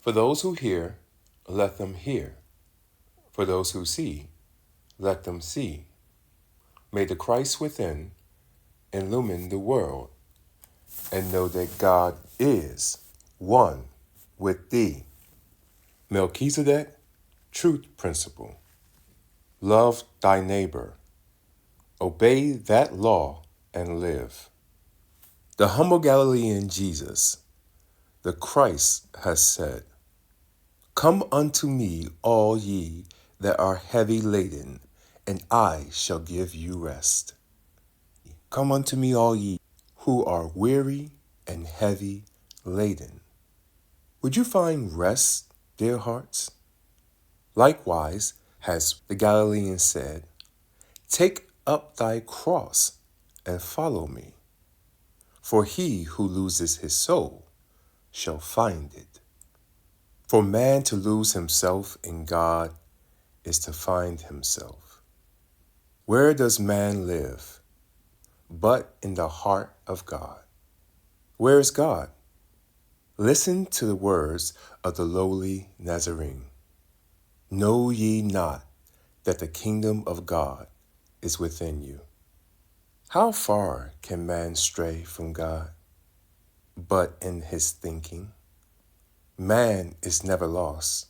For those who hear, let them hear. For those who see, let them see. May the Christ within illumine the world, and know that God is one with thee. Melchizedek, truth principle. Love thy neighbor. Obey that law and live. The humble Galilean Jesus, the Christ, has said, Come unto me, all ye that are heavy laden, and I shall give you rest. Come unto me, all ye who are weary and heavy laden. Would you find rest, dear hearts? Likewise, has the Galilean said, Take up thy cross and follow me. For he who loses his soul shall find it. For man to lose himself in God is to find himself. Where does man live but in the heart of God? Where is God? Listen to the words of the lowly Nazarene. Know ye not that the kingdom of God is within you? How far can man stray from God? But in his thinking, man is never lost.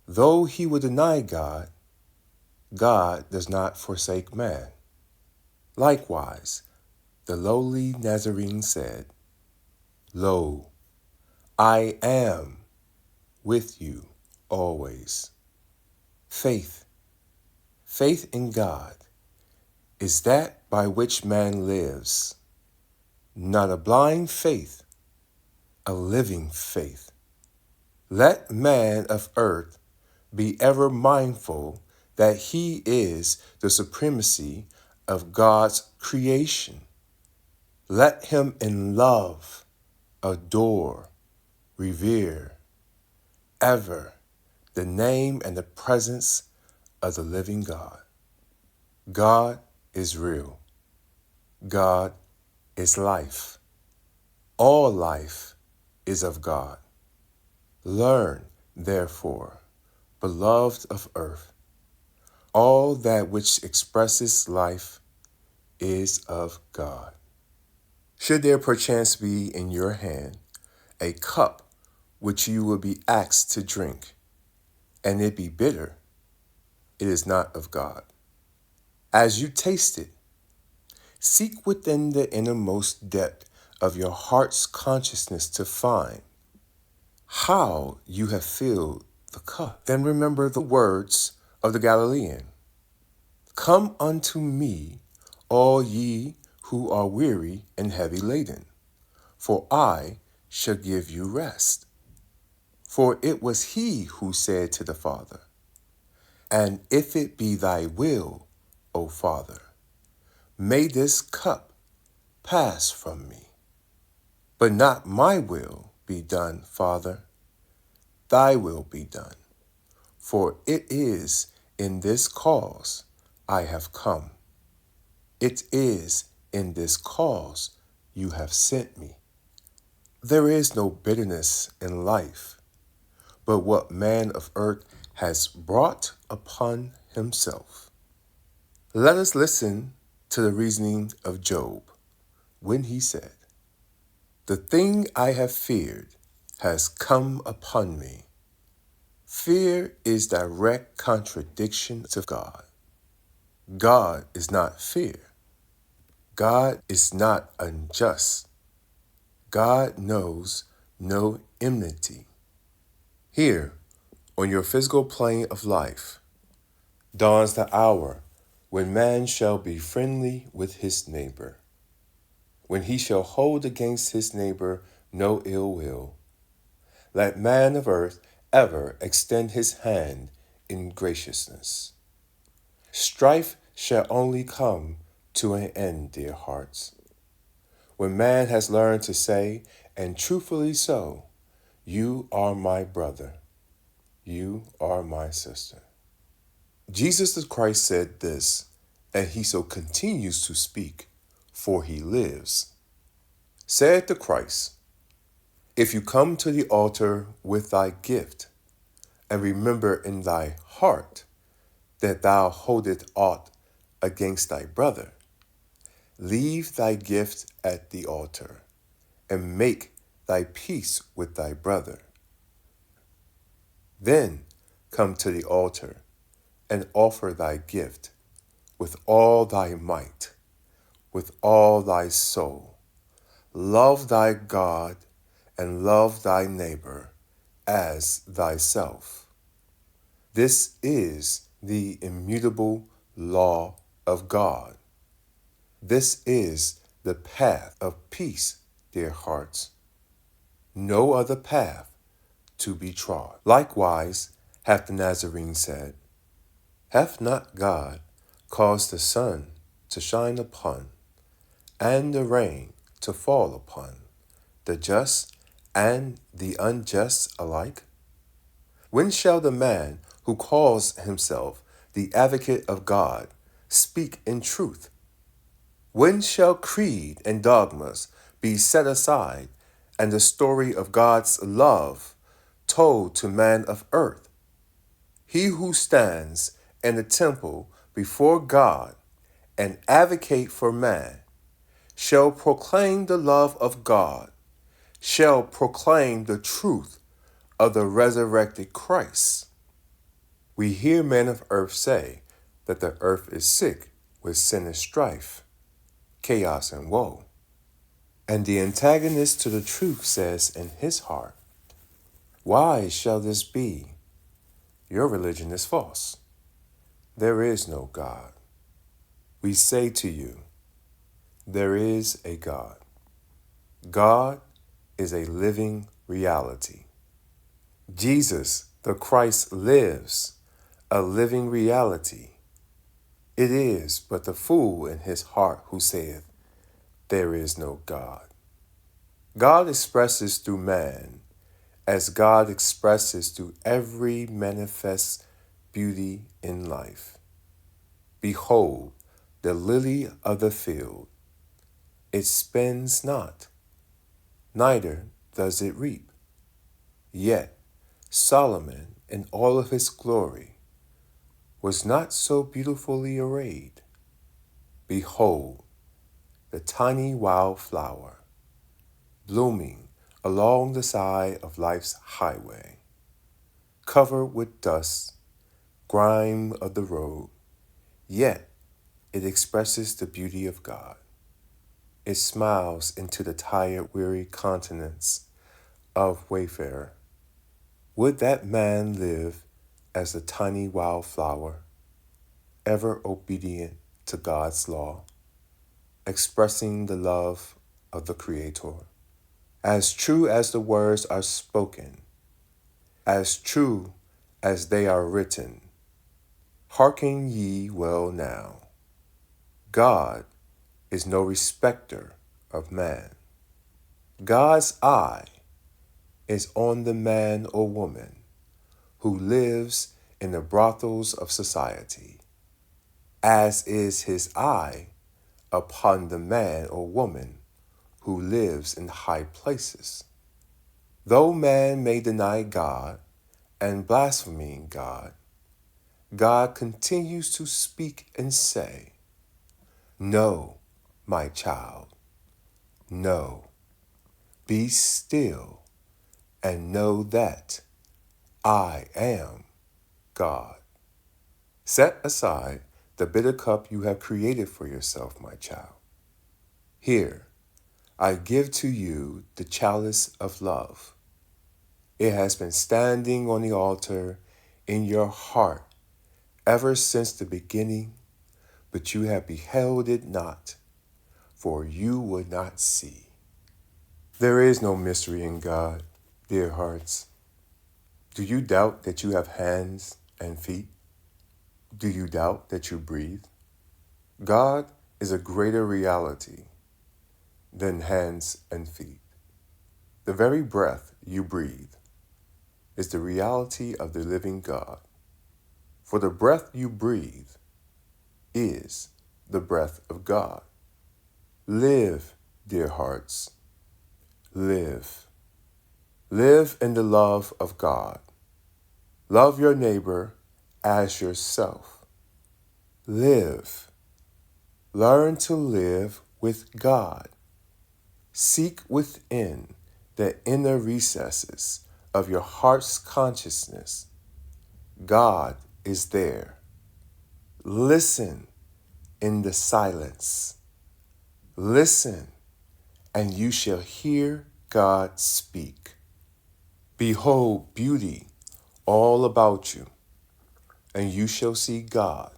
Though he would deny God, God does not forsake man. Likewise, the lowly Nazarene said, Lo, I am with you always. Faith in God, is that by which man lives, not a blind faith, a living faith. Let man of earth be ever mindful that he is the supremacy of God's creation. Let him in love adore, revere, ever the name and the presence of the living God. God is real. God is life. All life is of God. Learn, therefore, beloved of earth, all that which expresses life is of God. Should there perchance be in your hand a cup which you will be asked to drink, and it be bitter, it is not of God. As you taste it, seek within the innermost depth of your heart's consciousness to find how you have filled the cup. Then remember the words of the Galilean. Come unto me, all ye who are weary and heavy laden, for I shall give you rest. For it was he who said to the Father, And if it be thy will, O Father, may this cup pass from me. But not my will be done, Father, thy will be done. For it is in this cause I have come. It is in this cause you have sent me. There is no bitterness in life, but what man of earth has brought upon himself. Let us listen to the reasoning of Job when he said, The thing I have feared has come upon me. Fear is direct contradiction to God. God is not fear. God is not unjust. God knows no enmity. Here, on your physical plane of life, dawns the hour when man shall be friendly with his neighbor, when he shall hold against his neighbor no ill will. Let man of earth ever extend his hand in graciousness. Strife shall only come to an end, dear hearts, when man has learned to say, and truthfully so, You are my brother, you are my sister. Jesus the Christ said this, and he so continues to speak, for he lives. Said the Christ, If you come to the altar with thy gift, and remember in thy heart that thou holdest aught against thy brother, leave thy gift at the altar, and make thy peace with thy brother. Then come to the altar, and offer thy gift with all thy might, with all thy soul. Love thy God, and love thy neighbor as thyself. This is the immutable law of God. This is the path of peace, dear hearts. No other path to be trod. Likewise hath the Nazarene said, Hath not God caused the sun to shine upon, and the rain to fall upon, the just and the unjust alike? When shall the man who calls himself the advocate of God speak in truth? When shall creed and dogmas be set aside, and the story of God's love told to man of earth? He who stands in the temple before God and advocate for man shall proclaim the love of God, shall proclaim the truth of the resurrected Christ. We hear men of earth say that the earth is sick with sin and strife, chaos and woe. And the antagonist to the truth says in his heart, Why shall this be? Your religion is false. There is no God. We say to you, there is a God. God is a living reality. Jesus, the Christ, lives, a living reality. It is but the fool in his heart who saith, There is no God. God expresses through man, as God expresses through every manifest beauty in life. Behold, the lily of the field. It spins not, neither does it reap. Yet Solomon, in all of his glory, was not so beautifully arrayed. Behold, the tiny wild flower, blooming along the side of life's highway, covered with dust, grime of the road, yet it expresses the beauty of God. It smiles into the tired, weary countenance of wayfarer. Would that man live as the tiny wild flower, ever obedient to God's law, expressing the love of the Creator? As true as the words are spoken, as true as they are written, hearken ye well now. God is no respecter of man. God's eye is on the man or woman who lives in the brothels of society, as is his eye upon the man or woman who lives in high places. Though man may deny God and blaspheme God, God continues to speak and say, No, my child, no. Be still and know that I am God. Set aside the bitter cup you have created for yourself, my child. Here, I give to you the chalice of love. It has been standing on the altar in your heart ever since the beginning, but you have beheld it not, for you would not see. There is no mystery in God, dear hearts. Do you doubt that you have hands and feet? Do you doubt that you breathe? God is a greater reality than hands and feet. The very breath you breathe is the reality of the living God. For the breath you breathe is the breath of God. Live, dear hearts, live. Live in the love of God. Love your neighbor as yourself. Live. Learn to live with God. Seek within the inner recesses of your heart's consciousness. God is there. Listen in the silence. Listen, and you shall hear God speak. Behold beauty all about you, and you shall see God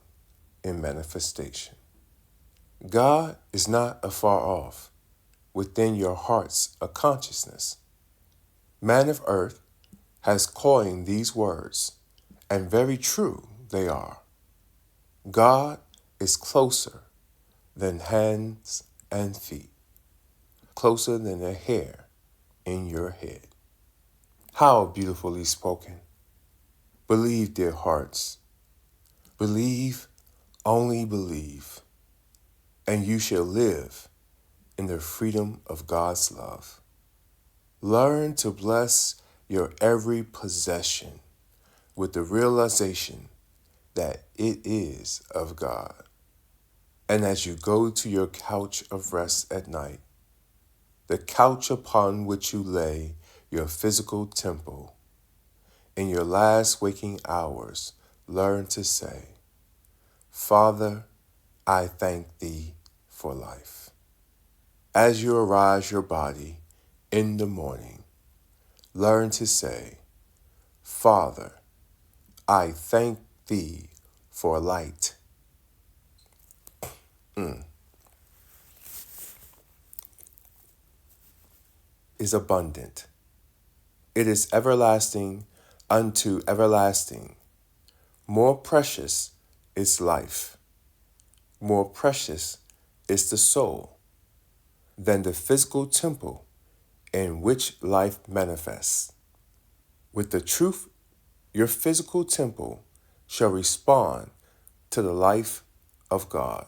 in manifestation. God is not afar off, within your hearts a consciousness. Man of earth has coined these words, and very true they are. God is closer than hands and feet, closer than a hair in your head. How beautifully spoken. Believe, dear hearts. Believe, only believe, and you shall live in the freedom of God's love. Learn to bless your every possession with the realization that it is of God. And as you go to your couch of rest at night, the couch upon which you lay your physical temple, in your last waking hours, learn to say, Father, I thank thee for life. As you arise your body in the morning, learn to say, Father, I thank thee for light. Is abundant. It is everlasting unto everlasting. More precious is life. More precious is the soul than the physical temple in which life manifests. With the truth, your physical temple shall respond to the life of God.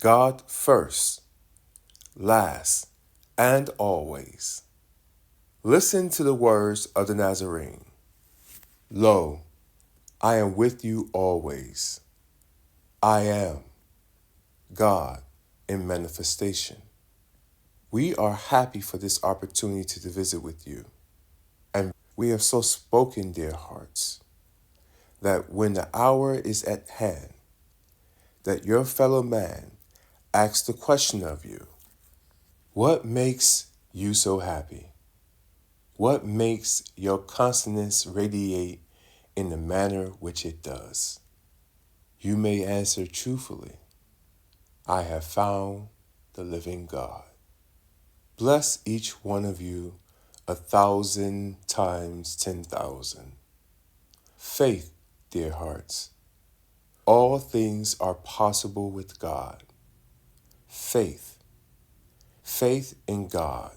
God first, last, and always. Listen to the words of the Nazarene. Lo, I am with you always. I am God in manifestation. We are happy for this opportunity to visit with you. And we have so spoken, dear hearts, that when the hour is at hand, that your fellow man asks the question of you, what makes you so happy? What makes your consciousness radiate in the manner which it does? You may answer truthfully, I have found the living God. Bless each one of you 1,000 times 10,000. Faith, dear hearts. All things are possible with God. Faith. Faith in God.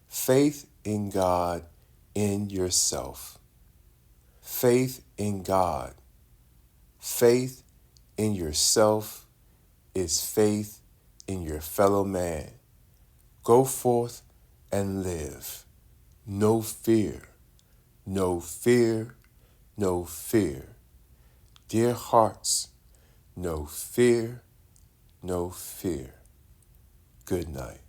Faith in God in yourself. Faith in God. Faith in yourself is faith in your fellow man. Go forth and live. No fear, no fear, no fear. Dear hearts, no fear, no fear. Good night.